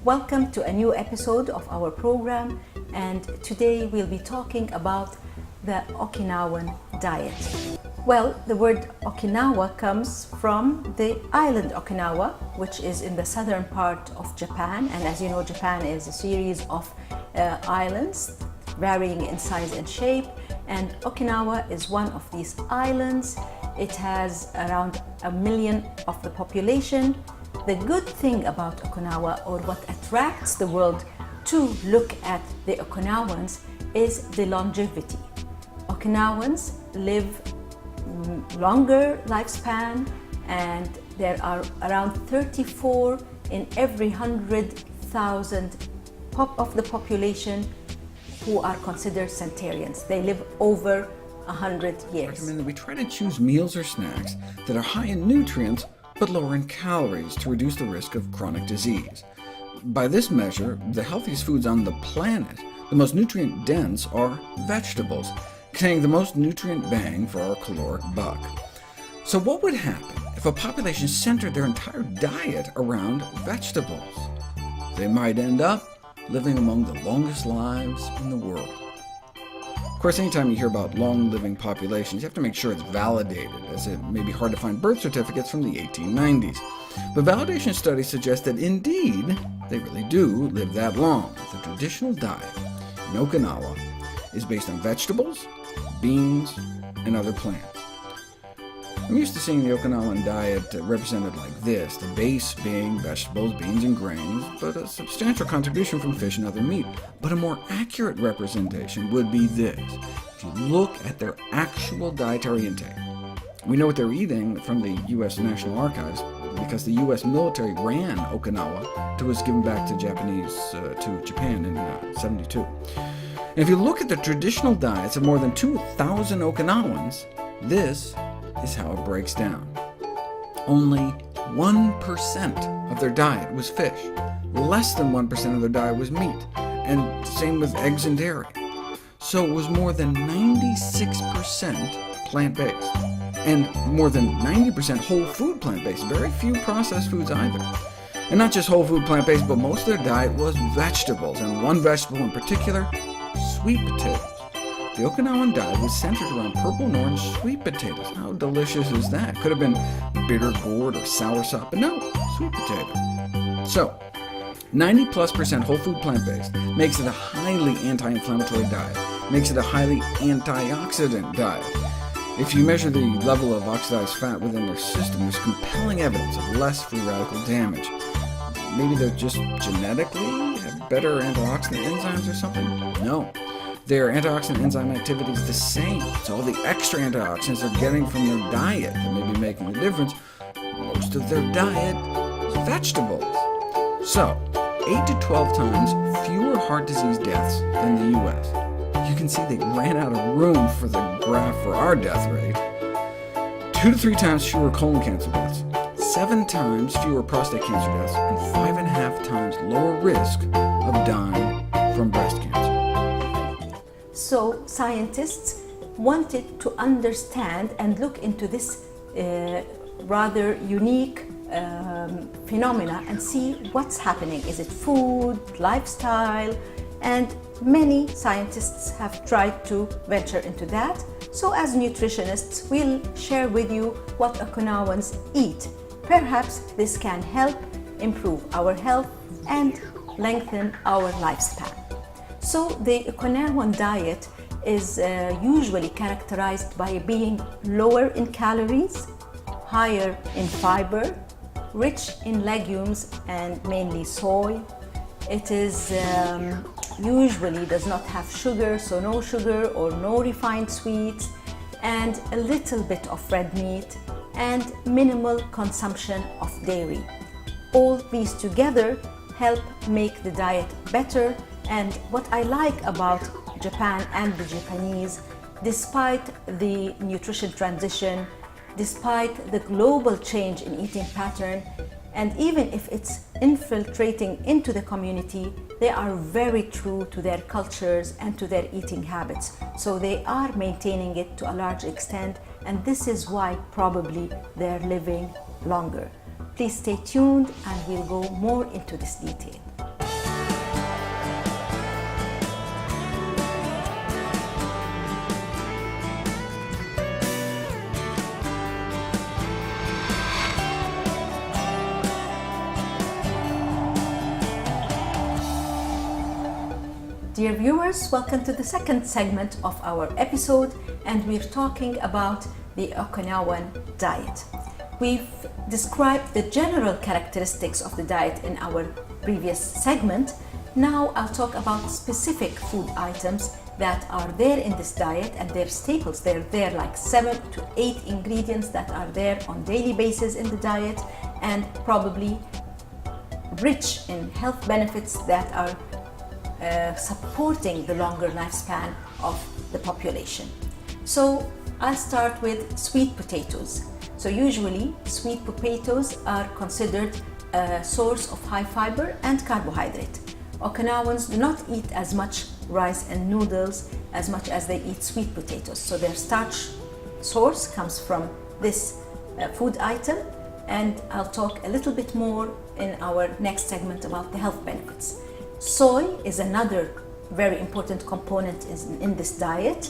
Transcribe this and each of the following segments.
Welcome to a new episode of our program, and today we'll be talking about the Okinawan Diet. Well, the word Okinawa comes from the island Okinawa, which is in the southern part of Japan. And as you know, Japan is a series of islands varying in size and shape. And Okinawa is one of these islands. It has around 1 million of the population. The good thing about Okinawa, or what attracts the world to look at the Okinawans, is the longevity. Okinawans live longer lifespan, and there are around 34 in every 100,000 of the population who are considered centenarians. They live over 100 years. I recommend that we try to choose meals or snacks that are high in nutrients but lower in calories to reduce the risk of chronic disease. By this measure, the healthiest foods on the planet, the most nutrient-dense, are vegetables, containing the most nutrient bang for our caloric buck. So what would happen if a population centered their entire diet around vegetables? They might end up living among the longest lives in the world. Of course, anytime you hear about long-living populations, you have to make sure it's validated, as it may be hard to find birth certificates from the 1890s. But validation studies suggest that indeed, they really do live that long. The traditional diet in Okinawa is based on vegetables, beans, and other plants. I'm used to seeing the Okinawan diet represented like this, the base being vegetables, beans, and grains, but a substantial contribution from fish and other meat. But a more accurate representation would be this. If you look at their actual dietary intake, we know what they're eating from the U.S. National Archives, because the U.S. military ran Okinawa until it was given back to Japan in '72. And if you look at the traditional diets of more than 2,000 Okinawans, this is how it breaks down. Only 1% of their diet was fish. Less than 1% of their diet was meat, and same with eggs and dairy. So it was more than 96% plant-based, and more than 90% whole food plant-based, very few processed foods either. And not just whole food plant-based, but most of their diet was vegetables, and one vegetable in particular, sweet potatoes. The Okinawan diet was centered around purple and orange sweet potatoes. How delicious is that? Could have been bitter gourd or soursop, but no, sweet potato. So, 90+% whole food plant-based makes it a highly anti-inflammatory diet, makes it a highly antioxidant diet. If you measure the level of oxidized fat within their system, there's compelling evidence of less free radical damage. Maybe they're just genetically have better antioxidant enzymes or something? No. Their antioxidant enzyme activity is the same, so all the extra antioxidants they're getting from their diet that may be making a difference. Most of their diet is vegetables. So, 8 to 12 times fewer heart disease deaths than the U.S. You can see they ran out of room for the graph for our death rate. 2 to 3 times fewer colon cancer deaths, 7 times fewer prostate cancer deaths, and 5.5 times lower risk of dying from breast cancer. So scientists wanted to understand and look into this rather unique phenomena and see what's happening. Is it food, lifestyle? And many scientists have tried to venture into that. So as nutritionists, we'll share with you what Okinawans eat. Perhaps this can help improve our health and lengthen our lifespan. So the Okinawan diet is usually characterized by being lower in calories, higher in fiber, rich in legumes and mainly soy. It is usually does not have sugar, so no sugar or no refined sweets, and a little bit of red meat, and minimal consumption of dairy. All these together help make the diet better. And what I like about Japan and the Japanese, despite the nutrition transition, despite the global change in eating pattern, and even if it's infiltrating into the community, they are very true to their cultures and to their eating habits. So they are maintaining it to a large extent, and this is why probably they're living longer. Please stay tuned and we'll go more into this detail. Dear viewers, welcome to the second segment of our episode, and we're talking about the Okinawan Diet. We've described the general characteristics of the diet in our previous segment. Now I'll talk about specific food items that are there in this diet and their staples. They're there like 7 to 8 ingredients that are there on daily basis in the diet and probably rich in health benefits that are supporting the longer lifespan of the population. So I'll start with sweet potatoes. So usually sweet potatoes are considered a source of high fiber and carbohydrate. Okinawans do not eat as much rice and noodles as much as they eat sweet potatoes. So their starch source comes from this food item, and I'll talk a little bit more in our next segment about the health benefits. Soy is another very important component in this diet.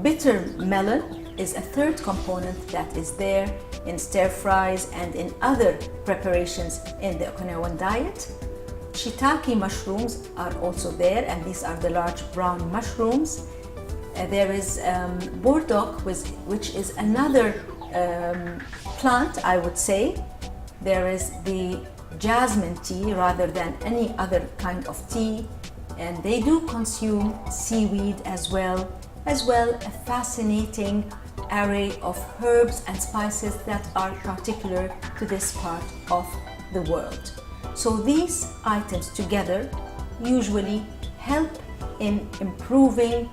Bitter melon is a third component that is there in stir fries and in other preparations in the Okinawan diet. Shiitake mushrooms are also there, and these are the large brown mushrooms. There is burdock, which is another plant, I would say. There is the jasmine tea rather than any other kind of tea, and they do consume seaweed as well a fascinating array of herbs and spices that are particular to this part of the world. So these items together usually help in improving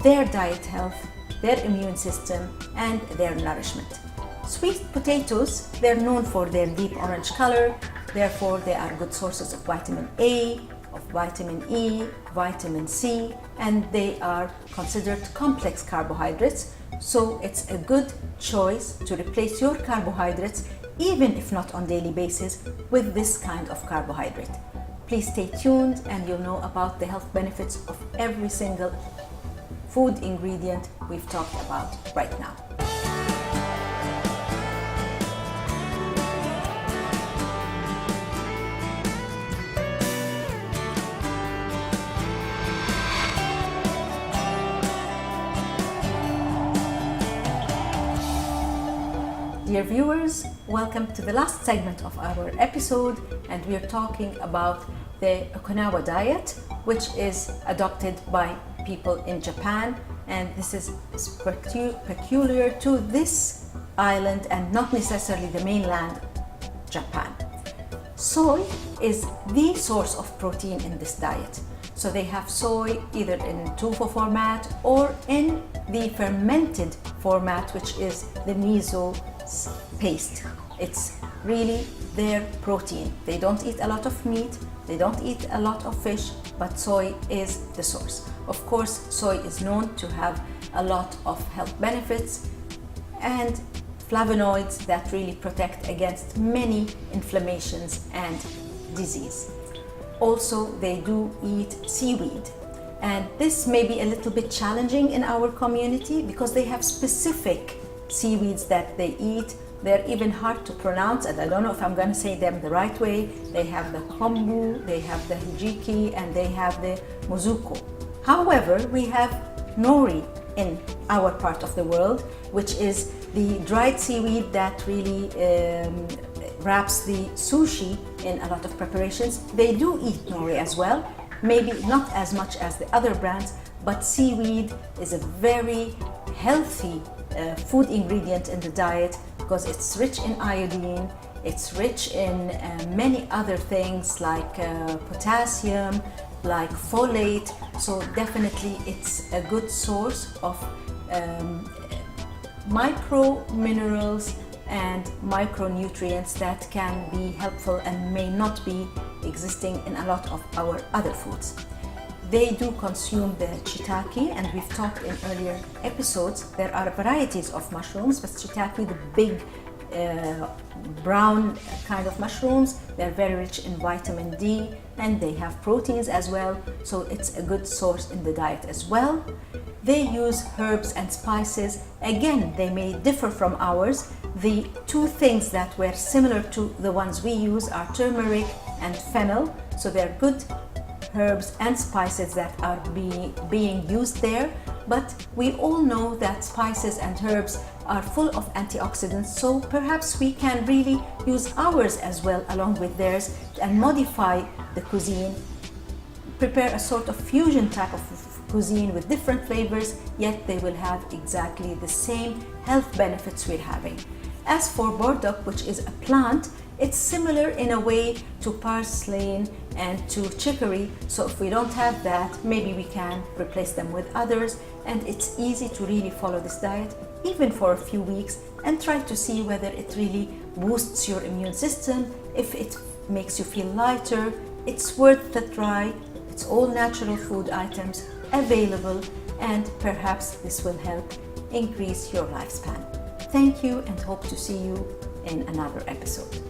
their diet health, their immune system, and their nourishment. Sweet potatoes, they're known for their deep orange color, therefore they are good sources of vitamin A, of vitamin E, vitamin C, and they are considered complex carbohydrates. So it's a good choice to replace your carbohydrates, even if not on daily basis, with this kind of carbohydrate. Please stay tuned and you'll know about the health benefits of every single food ingredient we've talked about right now. Dear viewers, welcome to the last segment of our episode, and we are talking about the Okinawa Diet, which is adopted by people in Japan, and this is peculiar to this island and not necessarily the mainland Japan. Soy is the source of protein in this diet. So they have soy either in tofu format or in the fermented format, which is the miso paste. It's really their protein. They don't eat a lot of meat, they don't eat a lot of fish, but soy is the source. Of course, soy is known to have a lot of health benefits and flavonoids that really protect against many inflammations and disease. Also, they do eat seaweed, and this may be a little bit challenging in our community because they have specific seaweeds that they eat. They're even hard to pronounce, and I don't know if I'm going to say them the right way. They have the kombu, they have the hijiki, and they have the mozuko. However, we have nori in our part of the world, which is the dried seaweed that really wraps the sushi in a lot of preparations. They do eat nori as well, maybe not as much as the other brands, but seaweed is a very healthy food ingredient in the diet because it's rich in iodine, it's rich in many other things like potassium, like folate. So definitely it's a good source of micro minerals and micronutrients that can be helpful and may not be existing in a lot of our other foods. They do consume the shiitake, and we've talked in earlier episodes, there are varieties of mushrooms, but shiitake, the big brown kind of mushrooms, they're very rich in vitamin D, and they have proteins as well, so it's a good source in the diet as well. They use herbs and spices. Again, they may differ from ours. The two things that were similar to the ones we use are turmeric and fennel, so they're good herbs and spices that are being used there, but we all know that spices and herbs are full of antioxidants, so perhaps we can really use ours as well along with theirs and modify the cuisine, prepare a sort of fusion type of cuisine with different flavors, yet they will have exactly the same health benefits we're having. As for burdock, which is a plant, it's similar in a way to parsley and to chicory, so if we don't have that, maybe we can replace them with others, and it's easy to really follow this diet even for a few weeks and try to see whether it really boosts your immune system, if it makes you feel lighter. It's worth the try. It's all natural food items available, and perhaps this will help increase your lifespan. Thank you, and hope to see you in another episode.